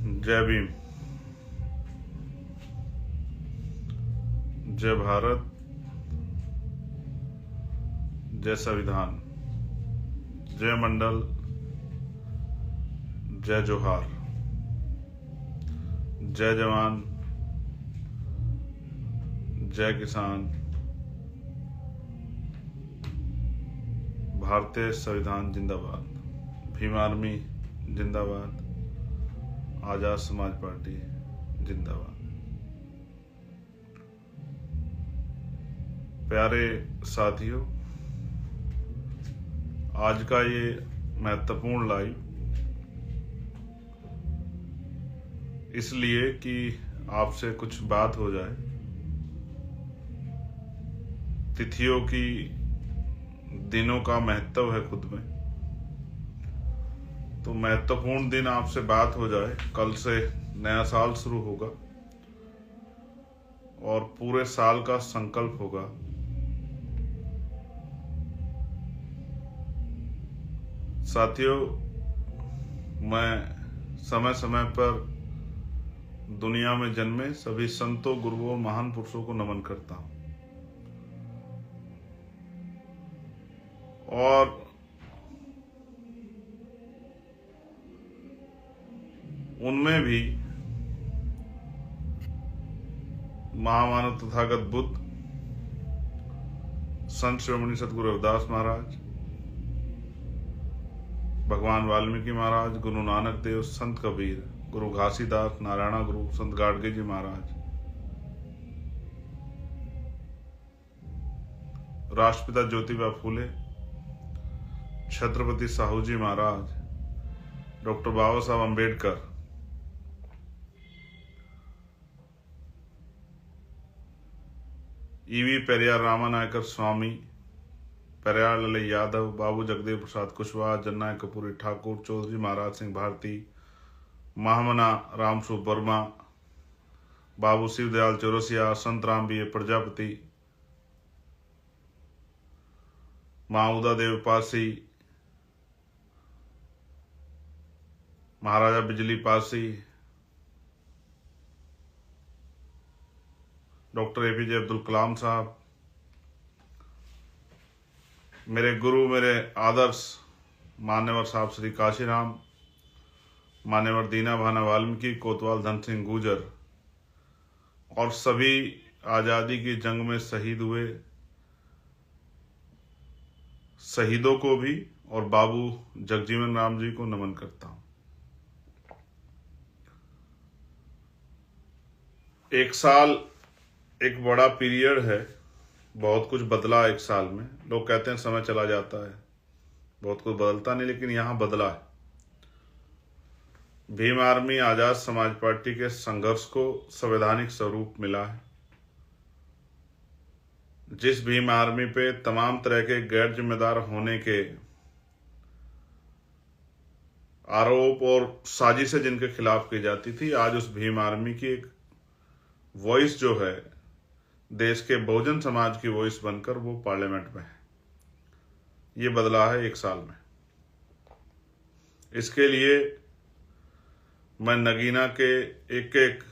जय भीम, जय भारत, जय संविधान, जय मंडल, जय जोहार, जय जवान, जय किसान, भारतीय संविधान जिंदाबाद, भीम आर्मी जिंदाबाद, आजाद समाज पार्टी जिंदाबाद। प्यारे साथियों, आज का ये महत्वपूर्ण लाइव इसलिए कि आपसे कुछ बात हो जाए। तिथियों की, दिनों का महत्व है खुद में, तो महत्वपूर्ण दिन आपसे बात हो जाए। कल से नया साल शुरू होगा और पूरे साल का संकल्प होगा। साथियों, मैं समय समय पर दुनिया में जन्मे सभी संतों, गुरुओं, महान पुरुषों को नमन करता हूं और उनमें भी महामानव तथागत बुद्ध, संत श्रोमणी सतगुरु रविदास महाराज, भगवान वाल्मीकि महाराज, गुरु नानक देव, संत कबीर, गुरु घासीदास, नारायणा गुरु, संत गाडगे जी महाराज, राष्ट्रपिता ज्योतिबा फूले, छत्रपति साहू जी महाराज, डॉक्टर बाबा साहब अम्बेडकर, ईवी पेरियार रामानायकर स्वामी, पेरियार ललई यादव, बाबू जगदेव प्रसाद कुशवाहा, जननायक कपूरी ठाकुर, चौधरी महाराज सिंह भारती, महामना रामस्वरूप वर्मा, बाबू शिवदयाल चौरसिया, संत राम बी प्रजापति, माउदा देव पासी, महाराजा बिजली पासी, डॉक्टर एपीजे अब्दुल कलाम साहब, मेरे गुरु, मेरे आदर्श मान्यवर साहब श्री काशीराम, मान्यवर दीना भाना वाल्मीकि, कोतवाल धन सिंह गुर्जर और सभी आजादी की जंग में शहीद हुए शहीदों को भी और बाबू जगजीवन राम जी को नमन करता हूं। एक साल एक बड़ा पीरियड है, बहुत कुछ बदला एक साल में। लोग कहते हैं समय चला जाता है, बहुत कुछ बदलता नहीं, लेकिन यहां बदला है। भीम आर्मी आजाद समाज पार्टी के संघर्ष को संवैधानिक स्वरूप मिला है। जिस भीम आर्मी पे तमाम तरह के गैर जिम्मेदार होने के आरोप और साजिशें जिनके खिलाफ की जाती थी, आज उस भीम आर्मी की एक वॉइस जो है, देश के बहुजन समाज की वॉइस बनकर वो पार्लियामेंट में है। ये बदला है एक साल में। इसके लिए मैं नगीना के एक एक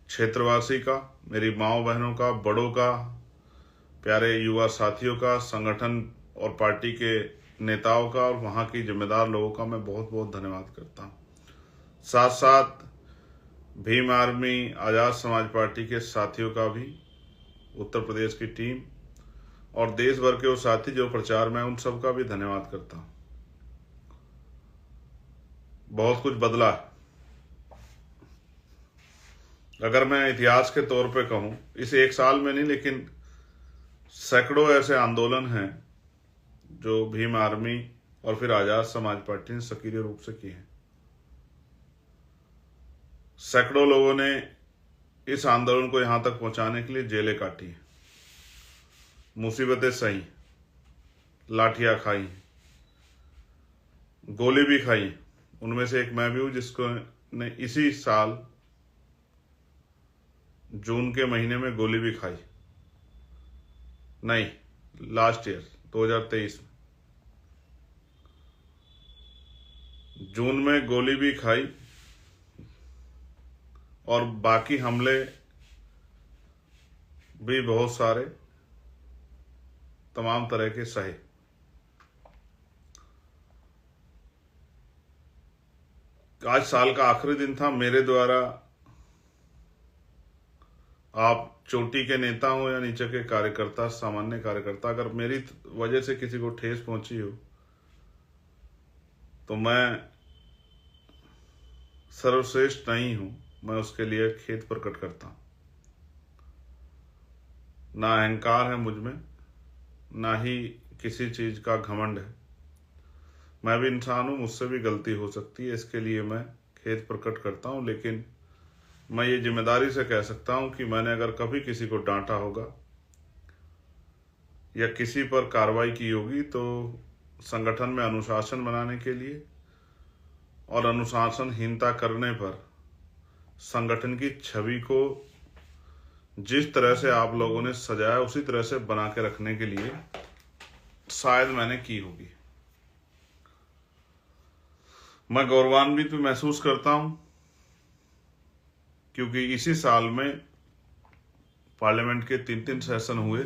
क्षेत्रवासी का, मेरी माओ बहनों का, बड़ों का, प्यारे युवा साथियों का, संगठन और पार्टी के नेताओं का और वहां की जिम्मेदार लोगों का मैं बहुत बहुत धन्यवाद करता हूं। साथ साथ भीम आर्मी आजाद समाज पार्टी के साथियों का भी, उत्तर प्रदेश की टीम और देश भर के वो साथी जो प्रचार में, उन सब का भी धन्यवाद करता हूं। बहुत कुछ बदला है। अगर मैं इतिहास के तौर पे कहूं, इस एक साल में नहीं, लेकिन सैकड़ों ऐसे आंदोलन हैं जो भीम आर्मी और फिर आजाद समाज पार्टी ने सक्रिय रूप से किए हैं। सैकड़ों लोगों ने इस आंदोलन को यहां तक पहुंचाने के लिए जेलें काटी हैं, मुसीबतें सही, लाठियां खाई, गोली भी खाई। उनमें से एक मैं भी हूं जिसको ने इसी साल जून के महीने में गोली भी खाई। नहीं, लास्ट ईयर 2023 में जून में गोली भी खाई और बाकी हमले भी बहुत सारे तमाम तरह के सहे। आज साल का आखिरी दिन था। मेरे द्वारा, आप चोटी के नेता हो या नीचे के कार्यकर्ता, सामान्य कार्यकर्ता, अगर मेरी वजह से किसी को ठेस पहुंची हो तो मैं सर्वश्रेष्ठ नहीं हूं। मैं उसके लिए खेद प्रकट करता हूं। ना अहंकार है मुझ में, ना ही किसी चीज का घमंड है। मैं भी इंसान हूं, मुझसे भी गलती हो सकती है, इसके लिए मैं खेद प्रकट करता हूं। लेकिन मैं ये जिम्मेदारी से कह सकता हूं कि मैंने अगर कभी किसी को डांटा होगा या किसी पर कार्रवाई की होगी तो संगठन में अनुशासन बनाने के लिए, और अनुशासनहीनता करने पर संगठन की छवि को जिस तरह से आप लोगों ने सजाया उसी तरह से बना के रखने के लिए शायद मैंने की होगी। मैं गौरवान्वित भी महसूस करता हूं क्योंकि इसी साल में पार्लियामेंट के 3 सेशन हुए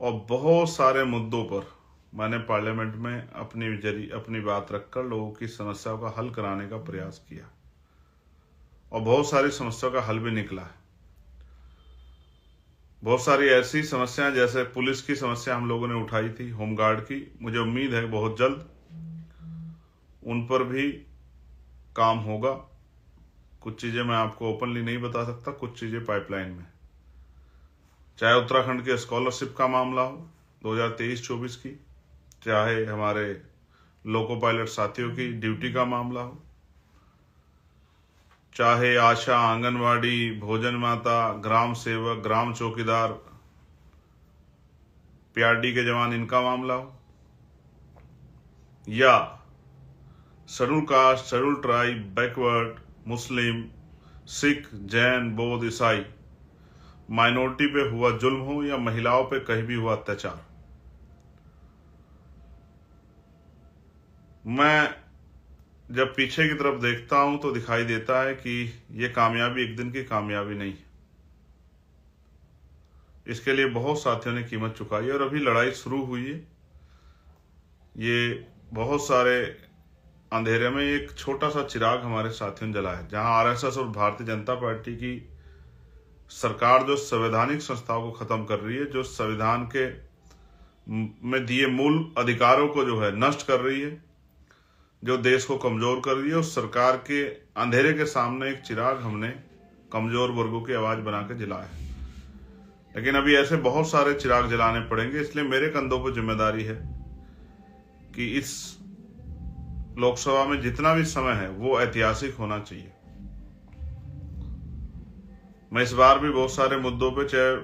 और बहुत सारे मुद्दों पर मैंने पार्लियामेंट में अपनी बात रखकर लोगों की समस्याओं का हल कराने का प्रयास किया और बहुत सारी समस्याओं का हल भी निकला है। बहुत सारी ऐसी समस्याएं, जैसे पुलिस की समस्या हम लोगों ने उठाई थी, होमगार्ड की, मुझे उम्मीद है बहुत जल्द उन पर भी काम होगा। कुछ चीजें मैं आपको ओपनली नहीं बता सकता, कुछ चीजें पाइपलाइन में, चाहे उत्तराखंड के स्कॉलरशिप का मामला हो 2023-24 की, चाहे हमारे लोको पायलट साथियों की ड्यूटी का मामला हो, चाहे आशा, आंगनवाड़ी, भोजन माता, ग्राम सेवक, ग्राम चौकीदार, पीआरडी के जवान, इनका मामला हो, या schedule caste, schedule tribe, backward, मुस्लिम, सिख, जैन, बौद्ध, ईसाई, माइनॉरिटी पे हुआ जुल्म हो या महिलाओं पे कहीं भी हुआ अत्याचार। मैं जब पीछे की तरफ देखता हूं तो दिखाई देता है कि ये कामयाबी एक दिन की कामयाबी नहीं है। इसके लिए बहुत साथियों ने कीमत चुकाई और अभी लड़ाई शुरू हुई है। ये बहुत सारे अंधेरे में एक छोटा सा चिराग हमारे साथियों ने जलाया, जहां आरएसएस और भारतीय जनता पार्टी की सरकार जो संवैधानिक संस्थाओं को खत्म कर रही है, जो संविधान के में दिए मूल अधिकारों को जो है नष्ट कर रही है, जो देश को कमजोर कर रही है, उस सरकार के अंधेरे के सामने एक चिराग हमने कमजोर वर्गों की आवाज बना के जलाया है। लेकिन अभी ऐसे बहुत सारे चिराग जलाने पड़ेंगे, इसलिए मेरे कंधों पर जिम्मेदारी है कि इस लोकसभा में जितना भी समय है वो ऐतिहासिक होना चाहिए। मैं इस बार भी बहुत सारे मुद्दों पे, चाहे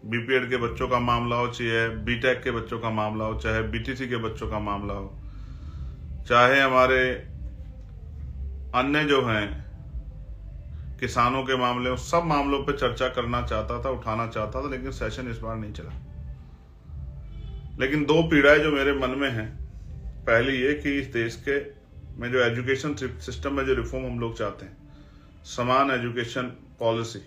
बीपीएड के बच्चों का मामला हो, चाहे बीटेक के बच्चों का मामला हो, चाहे बीटीसी के बच्चों का मामला हो, चाहे हमारे अन्य जो हैं किसानों के मामले हो, सब मामलों पे चर्चा करना चाहता था, उठाना चाहता था, लेकिन सेशन इस बार नहीं चला। लेकिन 2 पीड़ाएं जो मेरे मन में हैं, पहली ये कि इस देश के में जो एजुकेशन सिस्टम में जो रिफॉर्म हम लोग चाहते हैं, समान एजुकेशन पॉलिसी,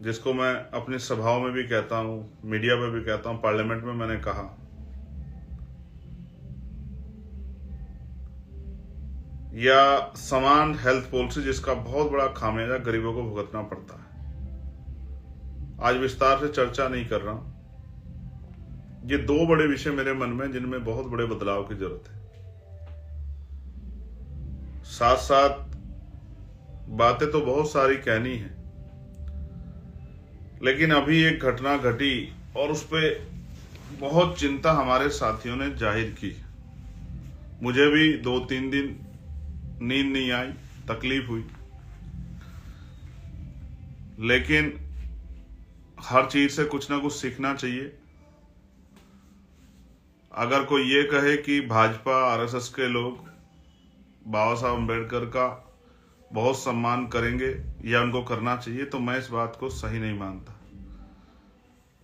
जिसको मैं अपनी सभाओं में भी कहता हूं, मीडिया में भी कहता हूं, पार्लियामेंट में मैंने कहा, या समान हेल्थ पॉलिसी, जिसका बहुत बड़ा खामियाजा गरीबों को भुगतना पड़ता है। आज विस्तार से चर्चा नहीं कर रहा हूं। ये 2 बड़े विषय मेरे मन में, जिनमें बहुत बड़े बदलाव की जरूरत है। साथ साथ बातें तो बहुत सारी कहनी है, लेकिन अभी एक घटना घटी और उस पे बहुत चिंता हमारे साथियों ने जाहिर की। मुझे भी 2-3 दिन नींद नहीं आई, तकलीफ हुई, लेकिन हर चीज से कुछ ना कुछ सीखना चाहिए। अगर कोई ये कहे कि भाजपा, आरएसएस के लोग बाबा साहब अम्बेडकर का बहुत सम्मान करेंगे या उनको करना चाहिए, तो मैं इस बात को सही नहीं मानता।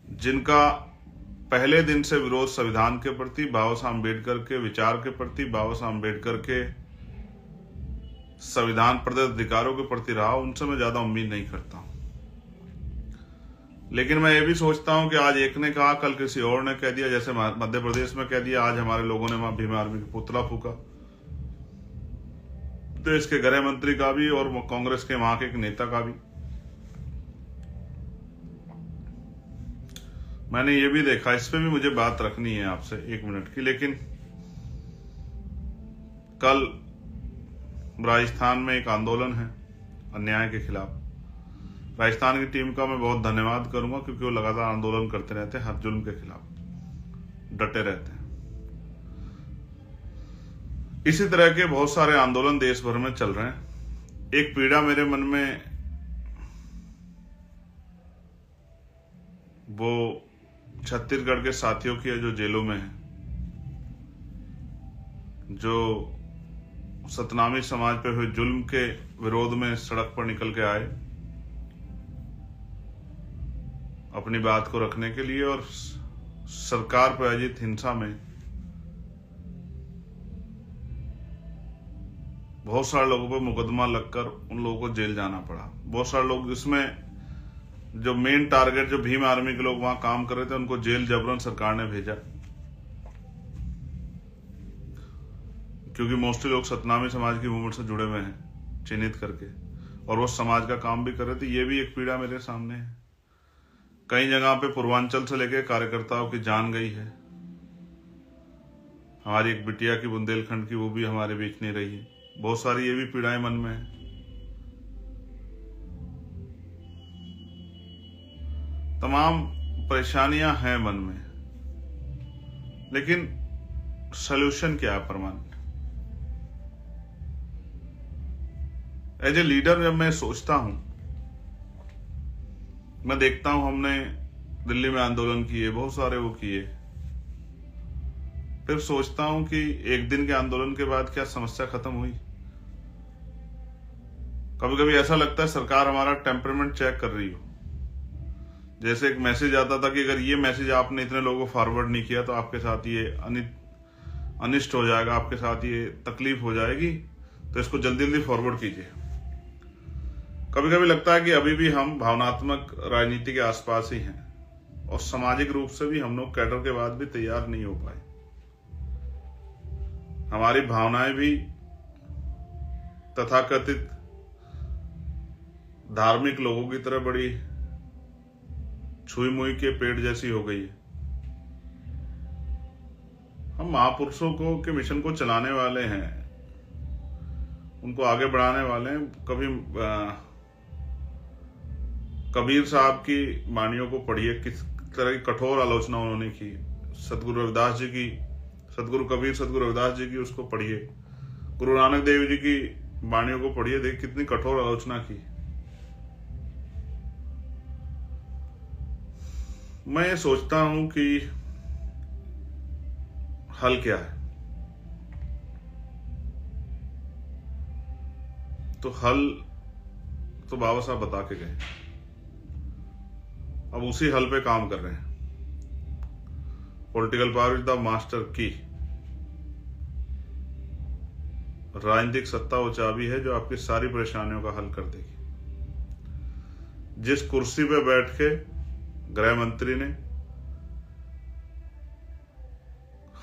जिनका पहले दिन से विरोध संविधान के प्रति, बाबा साहब अम्बेडकर के विचार के प्रति, बाबा साहब अम्बेडकर के संविधान प्रदत्त अधिकारों के प्रति रहा। उनसे मैं ज्यादा उम्मीद नहीं करता हूं। लेकिन मैं ये भी सोचता हूं कि आज एक ने कहा, कल किसी और ने कह दिया, जैसे मध्य प्रदेश में कह दिया, आज हमारे लोगों ने वहां भीम आर्मी का पुतला फूका, देश के गृह मंत्री का भी और कांग्रेस के वहां के एक नेता का भी। मैंने ये भी देखा, इस पे भी मुझे बात रखनी है आपसे 1 मिनट की। लेकिन कल राजस्थान में एक आंदोलन है अन्याय के खिलाफ। राजस्थान की टीम का मैं बहुत धन्यवाद करूंगा, क्योंकि वो लगातार आंदोलन करते रहते हैं, हर जुल्म के खिलाफ डटे रहते हैं। इसी तरह के बहुत सारे आंदोलन देश भर में चल रहे हैं। एक पीड़ा मेरे मन में वो छत्तीसगढ़ के साथियों की है जो जेलों में है, जो सतनामी समाज पे हुए जुल्म के विरोध में सड़क पर निकल के आए अपनी बात को रखने के लिए, और सरकार प्रायोजित हिंसा में बहुत सारे लोगों पर मुकदमा लगकर उन लोगों को जेल जाना पड़ा। बहुत सारे लोग, जिसमें जो मेन टारगेट जो भीम आर्मी के लोग वहां काम कर रहे थे, उनको जेल जबरन सरकार ने भेजा, क्योंकि मोस्टली लोग सतनामी समाज की मूवमेंट से जुड़े हुए हैं चिन्हित करके, और वो समाज का काम भी कर रहे थे। ये भी एक पीड़ा मेरे सामने है। कई जगह पे पूर्वांचल से लेकर कार्यकर्ताओं की जान गई है। हमारी एक बिटिया की बुंदेलखंड की, वो भी हमारे बीच नहीं रही है। बहुत सारी ये भी पीड़ाएं मन में है। तमाम परेशानियां हैं मन में, लेकिन सॉल्यूशन क्या है परमानेंट? एज ए लीडर जब मैं सोचता हूं, मैं देखता हूं हमने दिल्ली में आंदोलन किए, बहुत सारे वो किए, फिर सोचता हूं कि एक दिन के आंदोलन के बाद क्या समस्या खत्म हुई? कभी कभी ऐसा लगता है सरकार हमारा टेम्परामेंट चेक कर रही हो। जैसे एक मैसेज आता था कि अगर ये मैसेज आपने इतने लोगों को फॉरवर्ड नहीं किया तो आपके साथ ये अनिष्ट हो जाएगा, आपके साथ ये तकलीफ हो जाएगी, तो इसको जल्दी जल्दी फॉरवर्ड कीजिए। कभी कभी लगता है कि अभी भी हम भावनात्मक राजनीति के आसपास ही हैं, और सामाजिक रूप से भी हम लोग कैडर के बाद भी तैयार नहीं हो पाए। हमारी भावनाएं भी तथाकथित धार्मिक लोगों की तरह बड़ी छुई मुई के पेड़ जैसी हो गई है। हम महापुरुषों को के मिशन को चलाने वाले हैं, उनको आगे बढ़ाने वाले हैं। कभी कबीर साहब की वाणियों को पढ़िए, किस तरह की कठोर आलोचना उन्होंने की। सतगुरु रविदास जी की, सतगुरु कबीर सतगुरु रविदास जी की उसको पढ़िए। गुरु नानक देव जी की वाणियों को पढ़िए, देख कितनी कठोर आलोचना की। मैं ये सोचता हूं कि हल क्या है? तो हल तो बाबा साहब बता के गए, अब उसी हल पे काम कर रहे हैं। Political power is the master की। राजनीतिक सत्ता वो चाबी है जो आपकी सारी परेशानियों का हल कर देगी। जिस कुर्सी पे बैठ के गृह मंत्री ने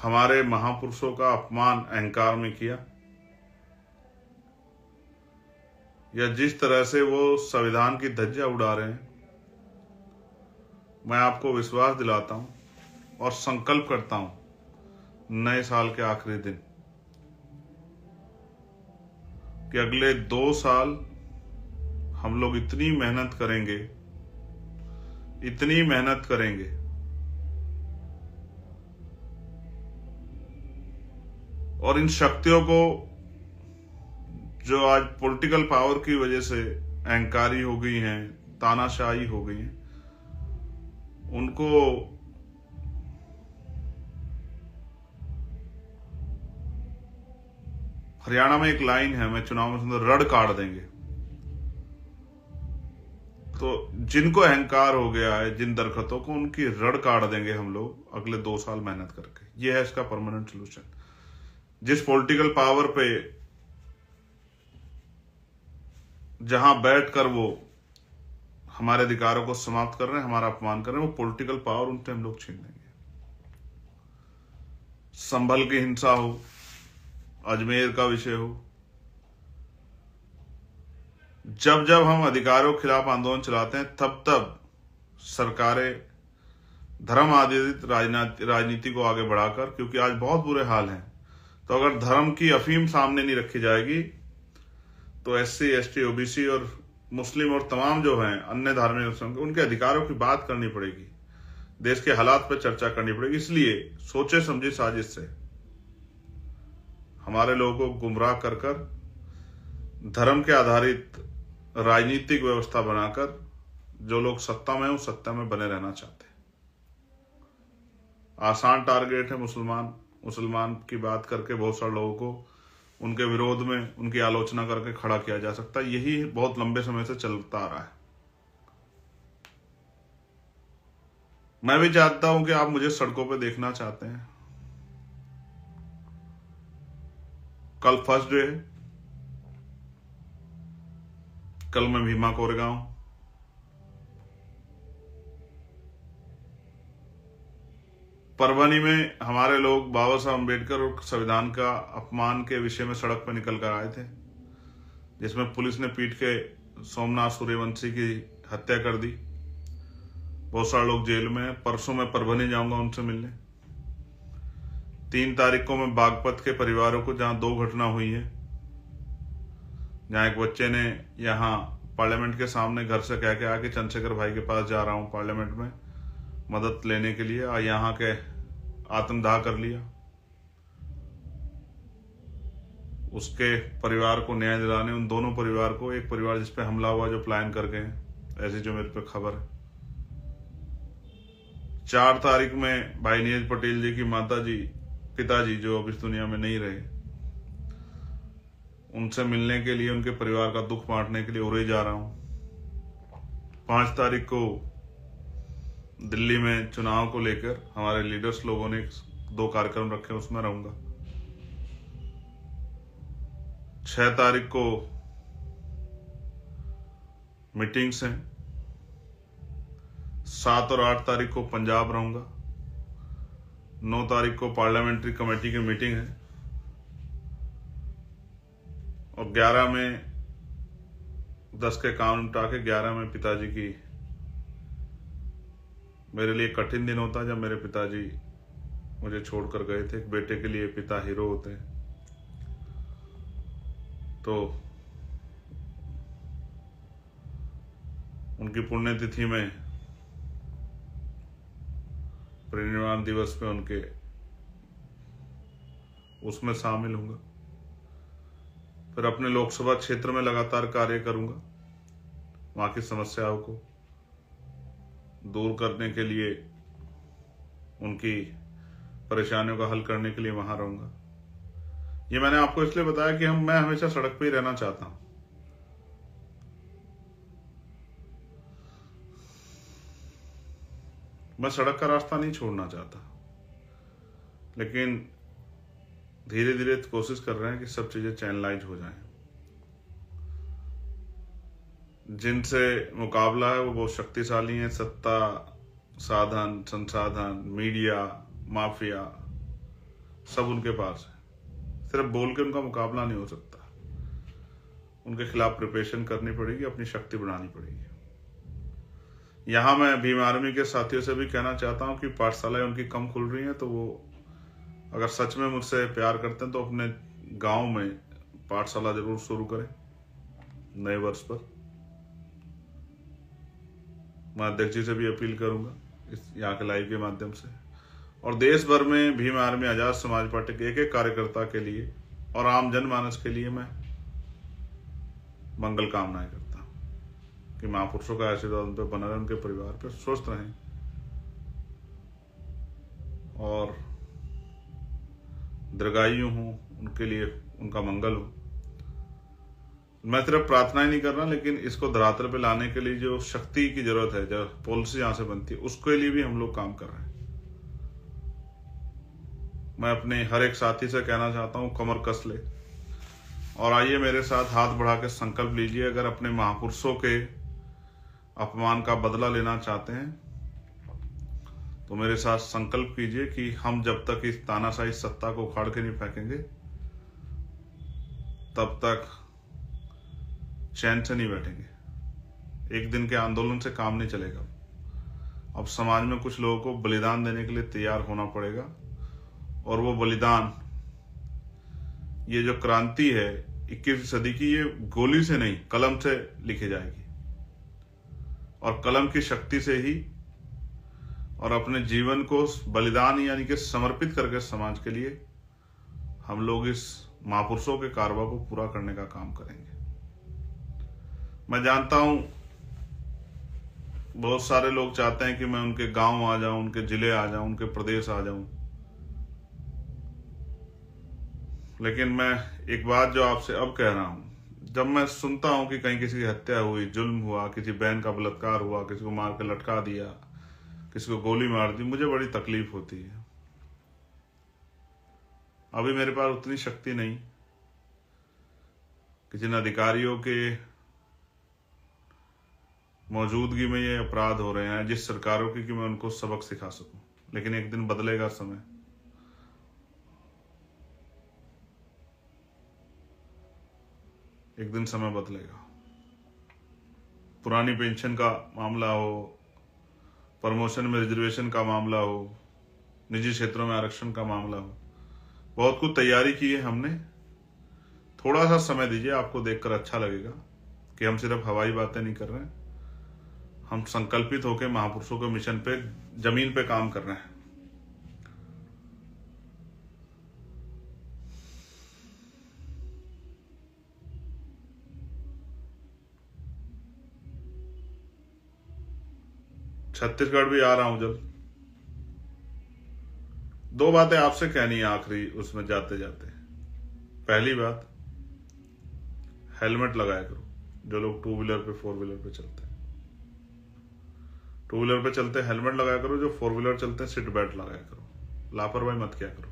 हमारे महापुरुषों का अपमान अहंकार में किया, या जिस तरह से वो संविधान की धज्जियां उड़ा रहे हैं, मैं आपको विश्वास दिलाता हूं और संकल्प करता हूं नए साल के आखिरी दिन कि अगले 2 साल हम लोग इतनी मेहनत करेंगे, इतनी मेहनत करेंगे, और इन शक्तियों को जो आज पॉलिटिकल पावर की वजह से अहंकारी हो गई हैं, तानाशाही हो गई हैं, उनको हरियाणा में एक लाइन है, मैं चुनाव में सुनता, रड़ काट देंगे। तो जिनको अहंकार हो गया है, जिन दरख्तों को, उनकी रड़ काट देंगे हम लोग अगले 2 साल मेहनत करके। ये है इसका परमानेंट सोल्यूशन। जिस पॉलिटिकल पावर पे जहां बैठकर वो हमारे अधिकारों को समाप्त कर रहे हैं, हमारा अपमान कर रहे हैं, वो पॉलिटिकल पावर उनसे हम लोग छीन लेंगे। संभल की हिंसा हो, अजमेर का विषय हो, जब जब हम अधिकारों के खिलाफ आंदोलन चलाते हैं, तब तब सरकारें धर्म आधारित राजनीति को आगे बढ़ाकर, क्योंकि आज बहुत बुरे हाल हैं, तो अगर धर्म की अफीम सामने नहीं रखी जाएगी तो SC ST OBC और मुस्लिम और तमाम जो हैं अन्य धार्मिक संघ, उनके अधिकारों की बात करनी पड़ेगी, देश के हालात पर चर्चा करनी पड़ेगी। इसलिए सोचे समझी साजिश से हमारे लोगों को गुमराह कर कर धर्म के आधारित राजनीतिक व्यवस्था बनाकर जो लोग सत्ता में हैं, उस सत्ता में बने रहना चाहते हैं। आसान टारगेट है मुसलमान की बात करके बहुत सारे लोगों को उनके विरोध में, उनकी आलोचना करके खड़ा किया जा सकता है। यही बहुत लंबे समय से चलता आ रहा है। मैं भी चाहता हूं कि आप मुझे सड़कों पे देखना चाहते हैं। कल फर्स्ट डे है, कल मैं भीमा कोरेगांव, परभनी में हमारे लोग बाबा साहब अम्बेडकर और संविधान का अपमान के विषय में सड़क पर निकल कर आए थे, जिसमें पुलिस ने पीट के सोमनाथ सूर्यवंशी की हत्या कर दी। बहुत सारे लोग जेल में हैं। परसों मैं परभनी जाऊंगा उनसे मिलने। 3 तारीख को मैं बागपत के परिवारों को, जहां 2 घटना हुई है, जहां एक बच्चे ने यहाँ पार्लियामेंट के सामने घर से कह के आके चंद्रशेखर भाई के पास जा रहा हूं पार्लियामेंट में मदद लेने के लिए, और यहाँ के आत्मदाह कर लिया। उसके परिवार को न्याय दिलाने, उन दोनों परिवार को, एक परिवार जिसपे हमला हुआ जो प्लान कर गए, ऐसी जो मेरे पे खबर है। 4 तारीख में भाई नीरज पटेल जी की पिताजी जो अब इस दुनिया में नहीं रहे, उनसे मिलने के लिए, उनके परिवार का दुख बांटने के लिए उरे जा रहा हूं। 5 तारीख को दिल्ली में चुनाव को लेकर हमारे लीडर्स लोगों ने 2 कार्यक्रम रखे, उसमें रहूंगा। 6 तारीख को मीटिंग्स हैं। 7 और 8 तारीख को पंजाब रहूंगा। 9 तारीख को पार्लियामेंट्री कमेटी की मीटिंग है, और 11 में 10 के काम निपटा के 11 में पिताजी की, मेरे लिए कठिन दिन होता जब मेरे पिताजी मुझे छोड़कर गए थे। एक बेटे के लिए पिता हीरो होते हैं, तो उनकी पुण्यतिथि में परिनिर्वाण दिवस पे उनके उसमें शामिल होऊंगा। फिर अपने लोकसभा क्षेत्र में लगातार कार्य करूंगा, वहां की समस्याओं को दूर करने के लिए, उनकी परेशानियों का हल करने के लिए वहां रहूंगा। ये मैंने आपको इसलिए बताया कि मैं हमेशा सड़क पे ही रहना चाहता हूं। मैं सड़क का रास्ता नहीं छोड़ना चाहता, लेकिन धीरे धीरे कोशिश कर रहे हैं कि सब चीजें चैनलाइज हो जाएं। जिनसे मुकाबला है वो बहुत शक्तिशाली हैं। सत्ता, साधन, संसाधन, मीडिया, माफिया, सब उनके पास है। सिर्फ बोल के उनका मुकाबला नहीं हो सकता, उनके खिलाफ प्रिपरेशन करनी पड़ेगी, अपनी शक्ति बढ़ानी पड़ेगी। यहां मैं भीम आर्मी के साथियों से भी कहना चाहता हूं कि पाठशालाएं उनकी कम खुल रही हैं, तो वो अगर सच में मुझसे प्यार करते हैं तो अपने गांव में पाठशाला जरूर शुरू करें नए वर्ष पर। मैं अध्यक्ष जी से भी अपील करूंगा इस यहाँ के लाइव के माध्यम से, और देश भर में भीम आर्मी आजाद समाज पार्टी के एक कार्यकर्ता के लिए और आम जनमानस के लिए मैं मंगल कामनाएं करता हूं कि महापुरुषों का आशीर्वाद उन पर बना रहे, उनके परिवार पर स्वस्थ रहें और दीर्घायु हों, उनके लिए उनका मंगल हो। मैं सिर्फ प्रार्थना ही नहीं कर रहा, लेकिन इसको धरातल पे लाने के लिए जो शक्ति की जरूरत है, जो पॉलिसी यहाँ से बनती है, उसके लिए भी हम लोग काम कर रहे हैं। मैं अपने हर एक साथी से कहना चाहता हूँ, कमर कस ले और आइए मेरे साथ हाथ बढ़ा के संकल्प लीजिए। अगर अपने महापुरुषों के अपमान का बदला लेना चाहते हैं तो मेरे साथ संकल्प कीजिए कि हम जब तक इस तानाशाही सत्ता को उखाड़ के नहीं फेंकेंगे तब तक चैन से नहीं बैठेंगे। एक दिन के आंदोलन से काम नहीं चलेगा। अब समाज में कुछ लोगों को बलिदान देने के लिए तैयार होना पड़ेगा, और वो बलिदान, ये जो क्रांति है 21वीं सदी की, ये गोली से नहीं कलम से लिखी जाएगी, और कलम की शक्ति से ही, और अपने जीवन को बलिदान यानी कि समर्पित करके समाज के लिए हम लोग इस महापुरुषों के कारवा को पूरा करने का काम करेंगे। मैं जानता हूं बहुत सारे लोग चाहते हैं कि मैं उनके गांव आ जाऊं, उनके जिले आ जाऊं, उनके प्रदेश आ जाऊं, लेकिन मैं एक बात जो आपसे अब कह रहा हूं, जब मैं सुनता हूं कि कहीं किसी की हत्या हुई, जुल्म हुआ, किसी बहन का बलात्कार हुआ, किसी को मार के लटका दिया, किसी को गोली मार दी, मुझे बड़ी तकलीफ होती है। अभी मेरे पास उतनी शक्ति नहीं कि जिन अधिकारियों के मौजूदगी में ये अपराध हो रहे हैं, जिस सरकारों की, कि मैं उनको सबक सिखा सकूं, लेकिन एक दिन बदलेगा समय। एक दिन समय बदलेगा। पुरानी पेंशन का मामला हो, प्रमोशन में रिजर्वेशन का मामला हो, निजी क्षेत्रों में आरक्षण का मामला हो, बहुत कुछ तैयारी की है हमने। थोड़ा सा समय दीजिए, आपको देखकर अच्छा लगेगा कि हम सिर्फ हवाई बातें नहीं कर रहे हैं, हम संकल्पित होकर महापुरुषों के मिशन पे, जमीन पे काम कर रहे हैं। छत्तीसगढ़ भी आ रहा हूं जब। 2 बातें आपसे कहनी है आखिरी उसमें जाते जाते। पहली बात, हेलमेट लगाया करो जो लोग 2 व्हीलर पे 4 व्हीलर पे चलते हैं। 2 व्हीलर पे चलते हेलमेट लगाया करो, जो 4 व्हीलर चलते हैं सीट बेल्ट लगाया करो। लापरवाही मत किया करो।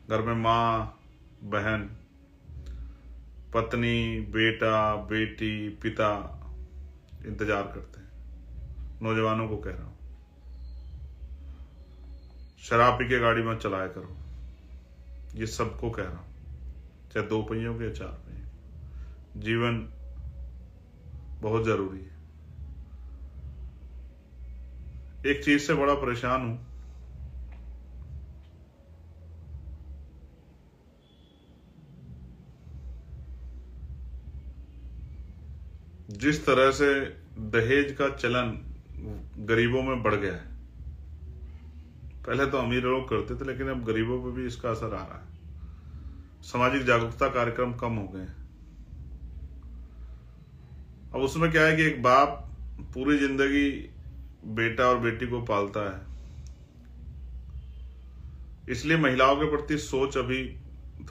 घर में माँ, बहन, पत्नी, बेटा, बेटी, पिता इंतजार करते हैं। नौजवानों को कह रहा हूं, शराब पी के गाड़ी मत चलाया करो। ये सबको कह रहा हूं, चाहे 2 पहियों के या 4 पहियों। जीवन बहुत जरूरी है। एक चीज से बड़ा परेशान हूं, जिस तरह से दहेज का चलन गरीबों में बढ़ गया है। पहले तो अमीर लोग करते थे, लेकिन अब गरीबों पे भी इसका असर आ रहा है। सामाजिक जागरूकता कार्यक्रम कम हो गए। अब उसमें क्या है कि एक बाप पूरी जिंदगी बेटा और बेटी को पालता है, इसलिए महिलाओं के प्रति सोच अभी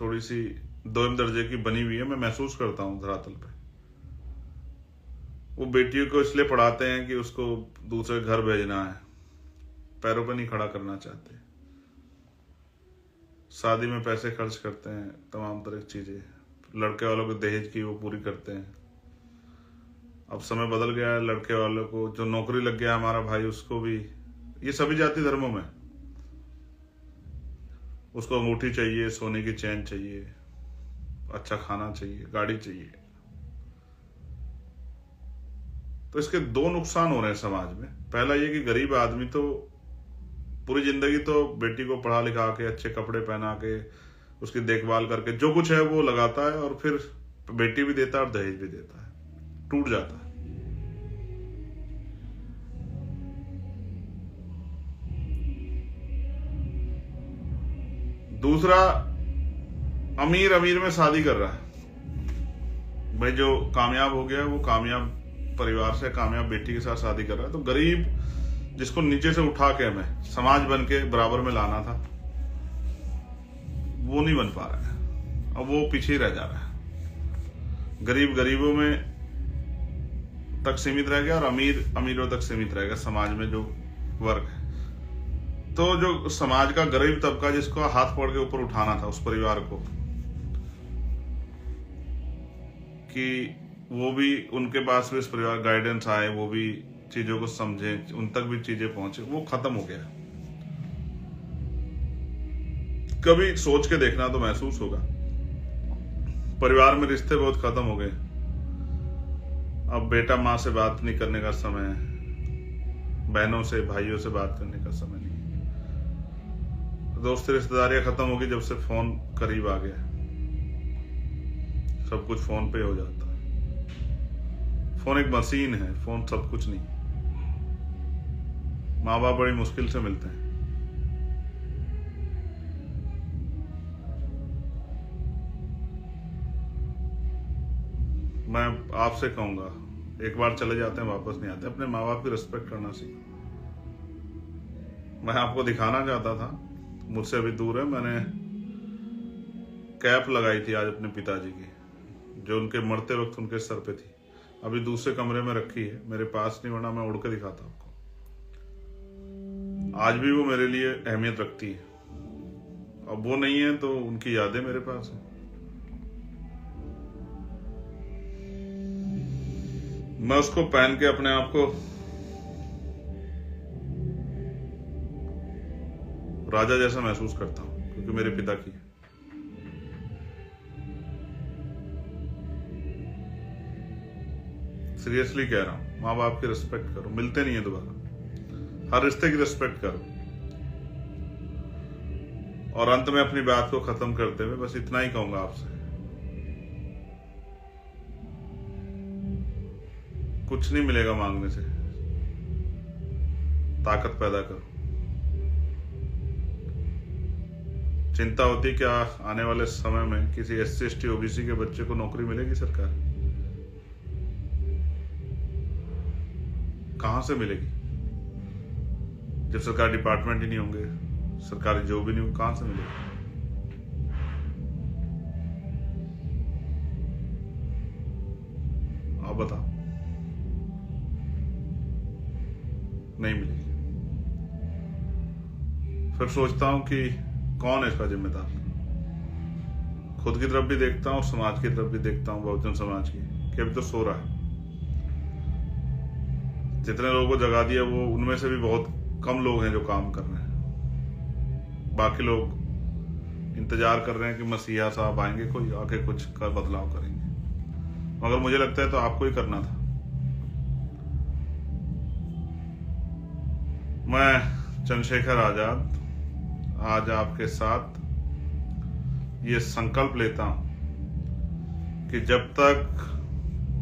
थोड़ी सी 2 दर्जे की बनी हुई है। मैं महसूस करता हूं धरातल पे। वो बेटियों को इसलिए पढ़ाते हैं कि उसको दूसरे घर भेजना है, पैरों पर नहीं खड़ा करना चाहते। शादी में पैसे खर्च करते हैं, तमाम तरह की चीजें। लड़के वालों को दहेज की वो पूरी करते हैं। अब समय बदल गया है, लड़के वालों को जो नौकरी लग गया हमारा भाई, उसको भी, ये सभी जाति धर्मों में, उसको अंगूठी चाहिए, सोने की चैन चाहिए, अच्छा खाना चाहिए, गाड़ी चाहिए। तो इसके 2 नुकसान हो रहे हैं समाज में। पहला ये कि गरीब आदमी तो पूरी जिंदगी तो बेटी को पढ़ा लिखा के, अच्छे कपड़े पहना के, उसकी देखभाल करके जो कुछ है वो लगाता है, और फिर बेटी भी देता है और दहेज भी देता है, टूट जाता है। दूसरा, अमीर अमीर में शादी कर रहा है। भाई जो कामयाब हो गया वो कामयाब परिवार से कामयाब बेटी के साथ शादी कर रहा है, तो गरीब जिसको नीचे से उठा के हमें समाज बन के बराबर में लाना था, वो नहीं बन पा रहा है। अब वो पीछे ही रह जा रहा है। गरीब गरीबों में तक सीमित रह गया और अमीर अमीरों तक सीमित रह गया, समाज में जो वर्ग है। तो जो समाज का गरीब तबका जिसको हाथ पकड़ के ऊपर उठाना था उस परिवार को, कि वो भी उनके पास भी इस परिवार गाइडेंस आए, वो भी चीजों को समझे, उन तक भी चीजें पहुंचे, वो खत्म हो गया। कभी सोच के देखना तो महसूस होगा, परिवार में रिश्ते बहुत खत्म हो गए। अब बेटा माँ से बात नहीं करने का समय है, बहनों से भाइयों से बात करने का समय नहीं, दोस्ती रिश्तेदारियां खत्म होगी जब से फोन करीब आ गया, सब कुछ फोन पे हो जाता है। फोन एक मशीन है, फोन सब कुछ नहीं। माँ बाप बड़ी मुश्किल से मिलते हैं। मैं आपसे कहूंगा, एक बार चले जाते हैं वापस नहीं आते, अपने माँ बाप की रिस्पेक्ट करना सीखो। मैं आपको दिखाना चाहता था, मुझसे अभी दूर है, मैंने कैप लगाई थी आज अपने पिताजी की, जो उनके मरते वक्त उनके सर पे थी। अभी दूसरे कमरे में रखी है, मेरे पास नहीं, वरना मैं उड़ के दिखाता आपको। आज भी वो मेरे लिए अहमियत रखती है। अब वो नहीं है तो उनकी यादें मेरे पास है। मैं उसको पहन के अपने आप को राजा जैसा महसूस करता हूं, क्योंकि मेरे पिता की है। सीरियसली कह रहा हूं, माँ बाप की रिस्पेक्ट करो, मिलते नहीं है दोबारा, हर रिश्ते की रिस्पेक्ट करो। और अंत में अपनी बात को खत्म करते हुए बस इतना ही कहूंगा आपसे, कुछ नहीं मिलेगा मांगने से, ताकत पैदा करो। चिंता होती क्या आने वाले समय में किसी SC ST OBC के बच्चे को नौकरी मिलेगी सरकार? कहां से मिलेगी? जब सरकारी डिपार्टमेंट ही नहीं होंगे, सरकारी जॉब ही नहीं होगी, कहां से मिलेगी? आप बताओ। नहीं मिलेगी। फिर सोचता हूं कि कौन है इसका जिम्मेदार। खुद की तरफ भी देखता हूं और समाज की तरफ भी देखता हूं, बहुजन समाज की, कि अभी तो सो रहा है। जितने लोगों को जगा दिया वो उनमें से भी बहुत कम लोग हैं जो काम कर रहे हैं। बाकी लोग इंतजार कर रहे हैं कि मसीहा साहब आएंगे, कोई आके कुछ का बदलाव करेंगे। मगर मुझे लगता है तो आपको ही करना था। मैं चंद्रशेखर आजाद आज आपके साथ ये संकल्प लेता हूं कि जब तक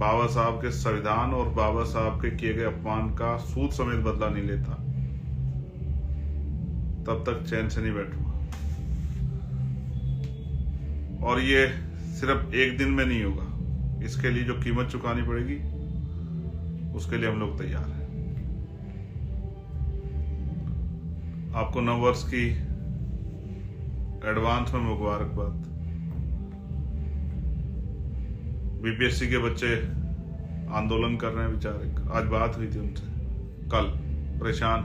बाबा साहब के संविधान और बाबा साहब के किए गए अपमान का सूद समेत बदला नहीं लेता, तब तक चैन से नहीं बैठूंगा। और ये सिर्फ एक दिन में नहीं होगा, इसके लिए जो कीमत चुकानी पड़ेगी उसके लिए हम लोग तैयार हैं। आपको नव वर्ष की एडवांस में मुबारकबाद। BPSC के बच्चे आंदोलन कर रहे हैं बेचारे, आज बात हुई थी उनसे, कल परेशान।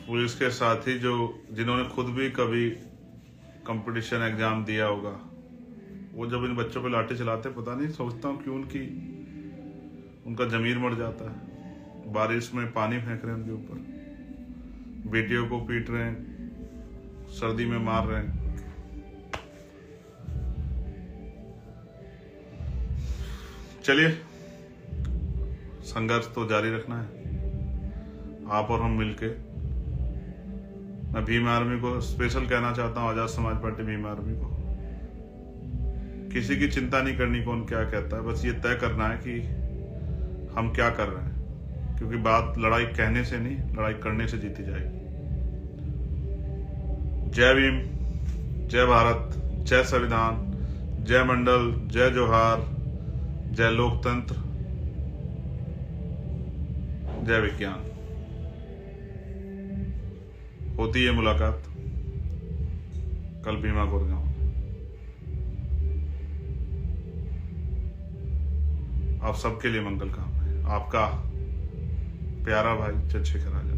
पुलिस के साथी जो जिन्होंने खुद भी कभी कंपटीशन एग्जाम दिया होगा, वो जब इन बच्चों पे लाठी चलाते, पता नहीं, सोचता हूँ क्यों उनका जमीर मर जाता है। बारिश में पानी फेंक रहे हैं उनके ऊपर, बेटियों को पीट रहे हैं, सर्दी में मार रहे हैं। चलिए, संघर्ष तो जारी रखना है, आप और हम मिलके। मैं भीम आर्मी को स्पेशल कहना चाहता हूं, आजाद समाज पार्टी भीम आर्मी को, किसी की चिंता नहीं करनी कौन क्या कहता है, बस ये तय करना है कि हम क्या कर रहे हैं, क्योंकि बात लड़ाई कहने से नहीं, लड़ाई करने से जीती जाएगी। जय भीम, जय भारत, जय संविधान, जय मंडल, जय जोहार, जय लोकतंत्र, जय विज्ञान। होती है मुलाकात कल भीमा कोरेगांव। आप सबके लिए मंगल कामनाएं। आपका प्यारा भाई चंद्रशेखर आजाद।